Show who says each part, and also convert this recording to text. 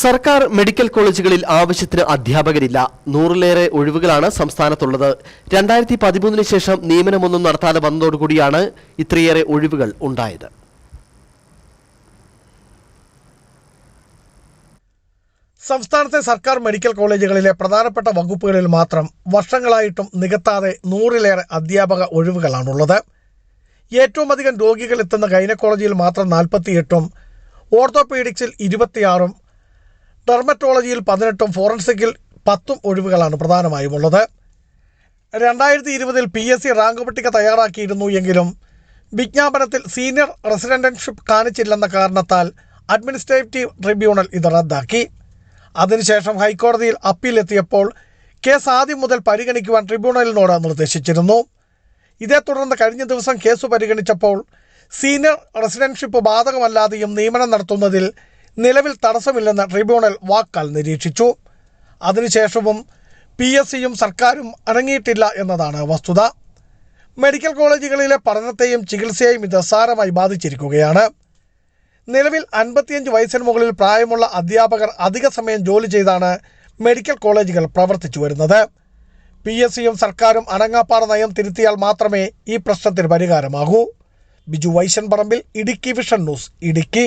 Speaker 1: സർക്കാർ മെഡിക്കൽ കോളേജുകളിൽ ആവശ്യത്തിന് അധ്യാപകരില്ല. 100-ലേറെ ഒഴിവുകളാണ് സംസ്ഥാനത്തുള്ളത്. 2013 ശേഷം നിയമനമൊന്നും നടത്താതെ വന്നതോടുകൂടിയാണ് ഇത്രയേറെ ഒഴിവുകൾ ഉണ്ടായത്.
Speaker 2: സംസ്ഥാനത്തെ സർക്കാർ മെഡിക്കൽ കോളേജുകളിലെ പ്രധാനപ്പെട്ട വകുപ്പുകളിൽ മാത്രം വർഷങ്ങളായിട്ടും നികത്താതെ 100-ലേറെ അധ്യാപക ഒഴിവുകളാണുള്ളത്. ഏറ്റവും അധികം രോഗികൾ എത്തുന്ന ഗൈനക്കോളജിയിൽ മാത്രം 48-ഉം, ഓർത്തോപീഡിക്സിൽ 26-ഉം, ഡെർമറ്റോളജിയിൽ 18-ഉം, ഫോറൻസിക്കിൽ 10-ഉം ഒഴിവുകളാണ് പ്രധാനമായുമുള്ളത്. 2020 PSC റാങ്ക് പട്ടിക തയ്യാറാക്കിയിരുന്നു എങ്കിലും വിജ്ഞാപനത്തിൽ സീനിയർ റെസിഡന്റൻഷിപ്പ് കാണിച്ചില്ലെന്ന കാരണത്താൽ അഡ്മിനിസ്ട്രേറ്റീവ് ട്രിബ്യൂണൽ ഇത് റദ്ദാക്കി. അതിനുശേഷം ഹൈക്കോടതിയിൽ അപ്പീൽ എത്തിയപ്പോൾ കേസ് ആദ്യം മുതൽ പരിഗണിക്കുവാൻ ട്രിബ്യൂണലിനോട് നിർദ്ദേശിച്ചിരുന്നു. ഇതേ തുടർന്ന് കഴിഞ്ഞ ദിവസം കേസ് പരിഗണിച്ചപ്പോൾ സീനിയർ റെസിഡൻഷിപ്പ് ബാധകമല്ലാതെയും നിയമനം നടത്തുന്നതിൽ നിലവിൽ തടസ്സമില്ലെന്ന് ട്രിബ്യൂണൽ വാക്കാൽ നിരീക്ഷിച്ചു. അതിനുശേഷവും PSCയും സർക്കാരും അടങ്ങിയിട്ടില്ല എന്നതാണ് വസ്തുത. മെഡിക്കൽ കോളേജുകളിലെ പഠനത്തെയും ചികിത്സയെയും ഇത് സാരമായി ബാധിച്ചിരിക്കുകയാണ്. നിലവിൽ 55 വയസ്സിന് മുകളിൽ പ്രായമുള്ള അധ്യാപകർ അധിക സമയം ജോലി ചെയ്താണ് മെഡിക്കൽ കോളേജുകൾ പ്രവർത്തിച്ചു വരുന്നത്. PSCയും സർക്കാരും അനങ്ങാപ്പാറ നയം തിരുത്തിയാൽ മാത്രമേ ഈ പ്രശ്നത്തിന് പരിഹാരമാകൂ. ബിജു വൈശൻ പറമ്പിൽ, ഇടുക്കി വിഷൻ ന്യൂസ്, ഇടുക്കി.